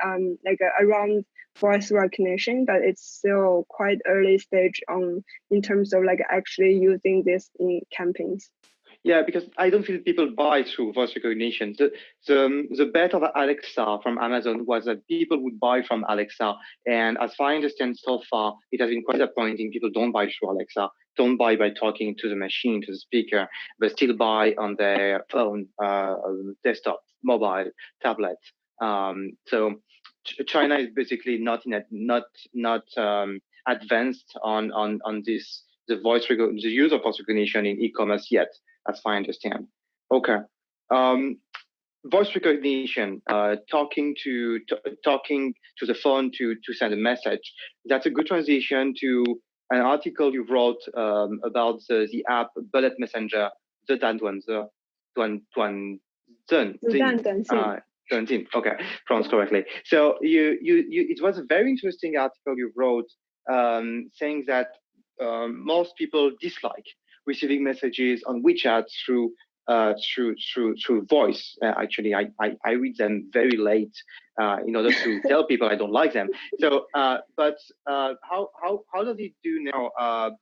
like around voice recognition, but it's still quite early stage in terms of like actually using this in campaigns. Yeah, because I don't feel people buy through voice recognition. The bet of Alexa from Amazon was that people would buy from Alexa, and as far as I understand so far, it has been quite disappointing. People don't buy through Alexa, don't buy by talking to the machine, to the speaker, but still buy on their phone, desktop, mobile, tablet. So China is basically not advanced on this the use of voice recognition in e-commerce yet, as far as I understand. Okay. Voice recognition, talking to the phone to send a message. That's a good transition to an article you wrote about the app Bullet Messenger, the okay, pronounced correctly. So it was a very interesting article you wrote saying that most people dislike receiving messages on WeChat through voice. Actually, I read them very late in order to tell people I don't like them. So, but how does it do now?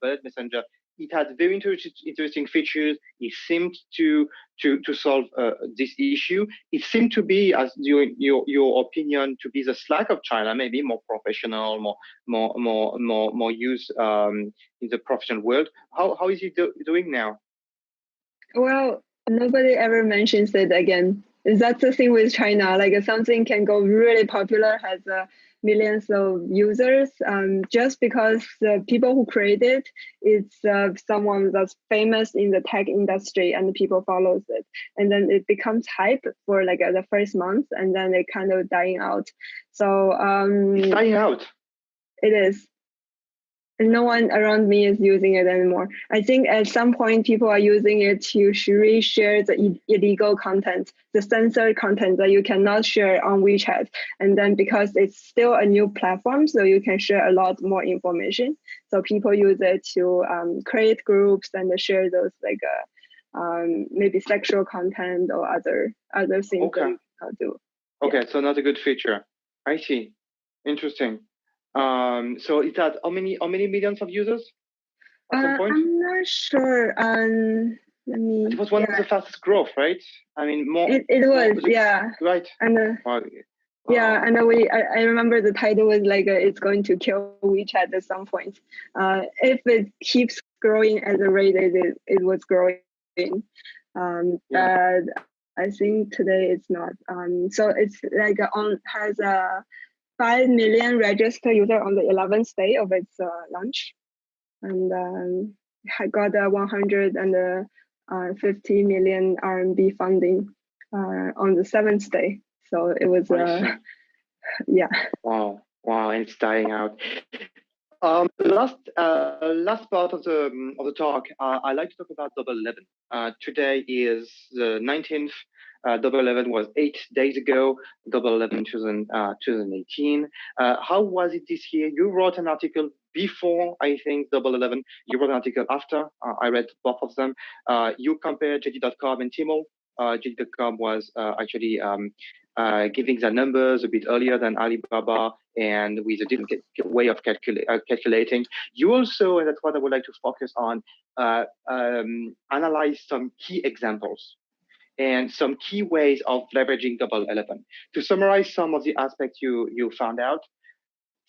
Bullet Messenger. It had very interesting features. It seemed to solve this issue. It seemed to be, as your opinion, to be the Slack of China, maybe more professional, more use in the professional world. How is it doing now? Well, nobody ever mentions it again. That's the thing with China. Like something can go really popular, has millions of users, just because the people who create it, it's someone that's famous in the tech industry, and people follows it, and then it becomes hype for like the first month, and then it kind of dying out. So it's dying out. It is. no one around me is using it anymore. I think at some point people are using it to share the illegal content, the censored content that you cannot share on WeChat. And then because it's still a new platform, so you can share a lot more information. So people use it to create groups and share those like maybe sexual content or other things that you cannot do. Okay, so not a good feature. I see. Interesting. So it had how many millions of users at some point? I'm not sure. Let me. It was one of the fastest growth, right? I mean, more. It was, yeah. Right. And yeah, and I remember the title was like it's going to kill WeChat at some point. If it keeps growing at the rate it was growing, but I think today it's not. So it's like has a 5 million registered user on the 11th day of its launch, and I got a 150 million RMB funding on the 7th day. So it was yeah. Wow, and it's dying out. Last part of the talk, I like to talk about Double 11. Today is the 19th. Double 11 was 8 days ago. Double 11 2018. How was it this year? You wrote an article before, I think, Double 11. You wrote an article after. I read both of them. You compared JD.com and Tmall. JD.com was actually giving the numbers a bit earlier than Alibaba and with a different way of calculating. You also, and that's what I would like to focus on, analyze some key examples and some key ways of leveraging Double 11. To summarize some of the aspects you found out,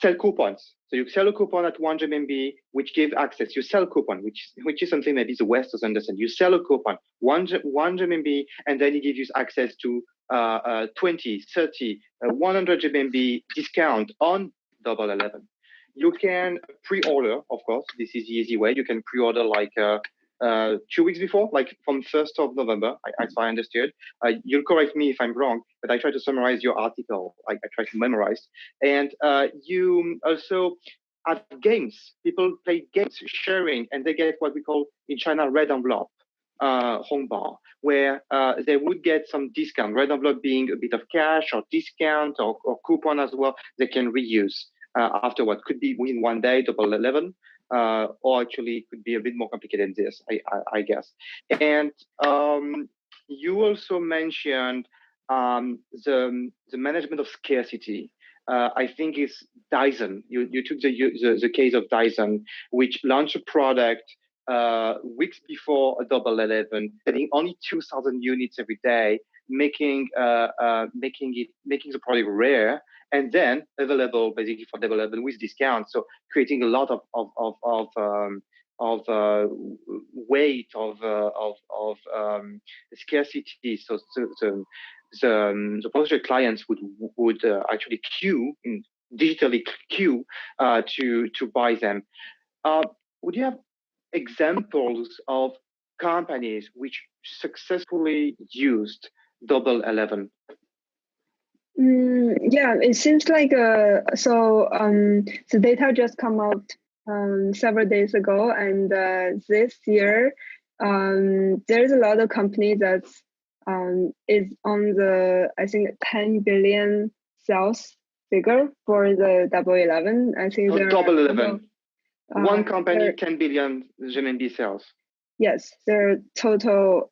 sell coupons. So you sell a coupon at 1 RMB, which gives access. You sell a coupon, which is something maybe the West doesn't understand. You sell a coupon, 1 RMB, and then it gives you access to 20, 30, 100 RMB discount on Double 11. You can pre-order, of course. This is the easy way. You can pre-order like 2 weeks before, like from 1st of November, as I understood. You'll correct me if I'm wrong, but I try to summarize your article. I try to memorize. And you also have games. People play games, sharing, and they get what we call in China red envelope, Hongbao, where they would get some discount. Red envelope being a bit of cash or discount or coupon as well. They can reuse after what could be within 1 day, Double 11. Or actually it could be a bit more complicated than this, I guess. And you also mentioned the management of scarcity. I think it's Dyson. You took the case of Dyson, which launched a product weeks before a Double 11, selling only 2,000 units every day, making the product rare, and then available basically for Double 11 with discounts. So creating a lot of weight of scarcity. So the potential clients would actually digitally queue to buy them. Would you have examples of companies which successfully used Double 11? Yeah, it seems like the data just come out several days ago, and this year there's a lot of companies that is on the, I think, 10 billion sales figure for the Double 11. I think Double 11. One company, 10 billion RMB sales. Yes, their total.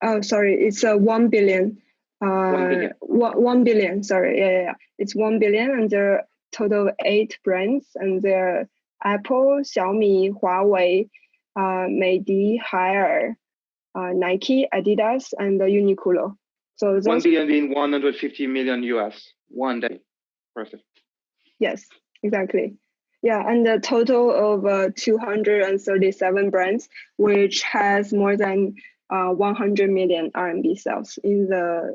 It's 1 billion. 1 billion. Sorry, yeah. It's 1 billion, and there are total 8 brands, and they're Apple, Xiaomi, Huawei, Meidi, Haier, Nike, Adidas, and Uniqlo. So 1 billion being 150 million US 1 day. Perfect. Yes, exactly. Yeah, and a total of 237 brands, which has more than 100 million RMB sales in the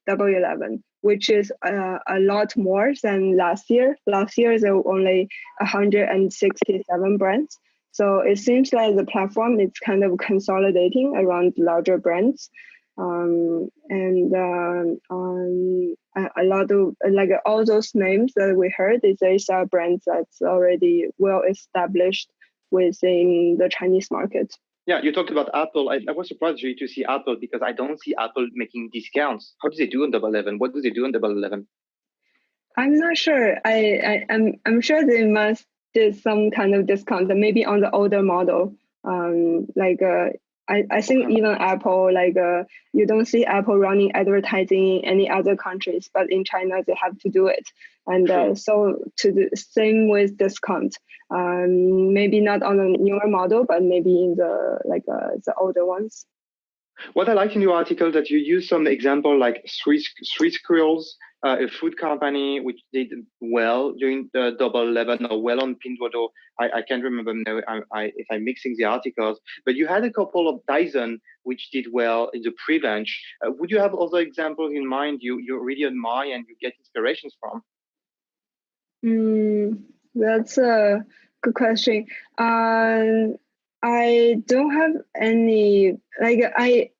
Double 11, which is a lot more than last year. Last year, there were only 167 brands. So it seems like the platform is kind of consolidating around larger brands. A lot of like all those names that we heard, these are brands that's already well established within the Chinese market. Yeah, you talked about Apple. I was surprised really to see Apple because I don't see Apple making discounts. How do they do on Double 11? What do they do on Double 11? I'm not sure. I'm sure they must do some kind of discount, maybe on the older model. I think even Apple, you don't see Apple running advertising in any other countries, but in China they have to do it. And so to the same with discount. Maybe not on a newer model, but maybe in the older ones. What I liked in your article that you used some example like Three Squirrels, a food company which did well during the Double 11 or well on Pinduoduo. I can't remember now if I'm mixing the articles, but you had a couple of Dyson which did well in the pre-launch. Would you have other examples in mind you really admire and you get inspirations from? That's a good question. I don't have any, I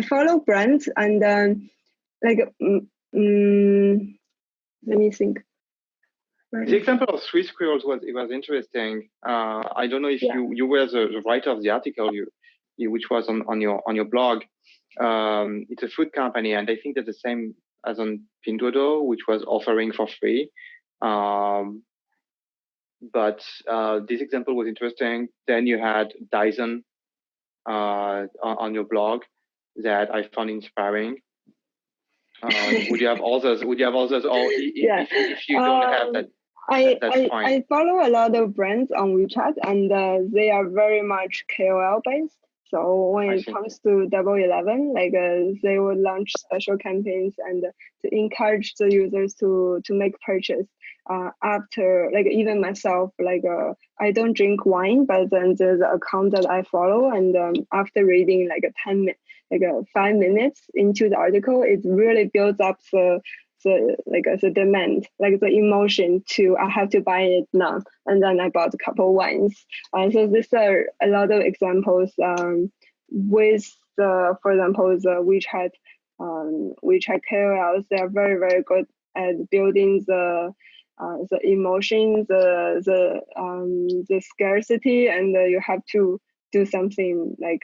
follow brands and let me think. The example of Three Squirrels was interesting. I don't know if you were the writer of the article, which was on your blog. It's a food company, and I think that's the same as on Pinduoduo, which was offering for free. But this example was interesting. Then you had Dyson on your blog that I found inspiring. Would you have others? Or if you don't have that, that's fine. I follow a lot of brands on WeChat, and they are very much KOL based. So when it comes to Double 11, they will launch special campaigns and to encourage the users to make purchase. After even myself, I don't drink wine, but then there's an account that I follow, and after reading 5 minutes into the article, it really builds up the demand, the emotion to I have to buy it now, and then I bought a couple of wines. So these are a lot of examples with for example, the WeChat KOLs. They are very, very good at building the emotion, the scarcity, and you have to do something right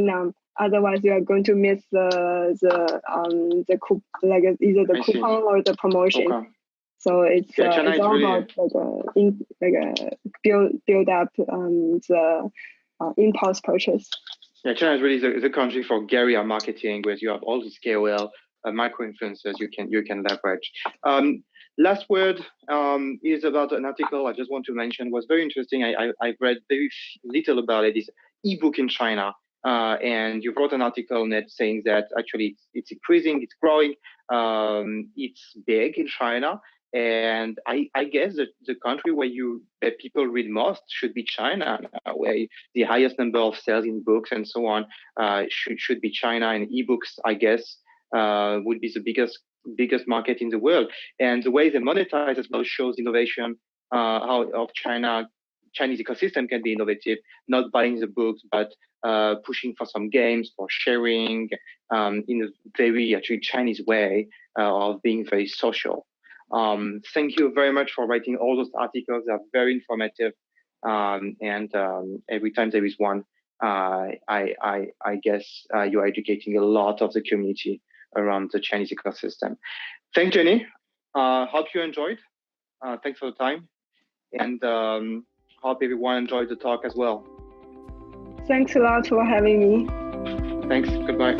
now. Otherwise, you are going to miss either the coupon or the promotion. Okay. So it's all about build up the impulse purchase. Yeah, China is really the country for guerrilla marketing, where you have all these KOL micro influencers you can leverage. Last word is about an article I just want to mention. Was very interesting. I've read very little about it. Is ebook in China. And you wrote an article on it saying that actually it's increasing, it's growing, it's big in China. And I guess that the country where people read most should be China, where the highest number of sales in books and so on should be China. And ebooks, I guess, would be the biggest market in the world. And the way they monetize as well shows innovation, how of Chinese ecosystem can be innovative, not buying the books, but pushing for some games, for sharing in a very actually Chinese way of being very social. Thank you very much for writing all those articles. They are very informative. And every time there is one, I guess you're educating a lot of the community around the Chinese ecosystem. Thanks, Jenny. Hope you enjoyed. Thanks for the time. And hope everyone enjoyed the talk as well. Thanks a lot for having me. Thanks. Goodbye.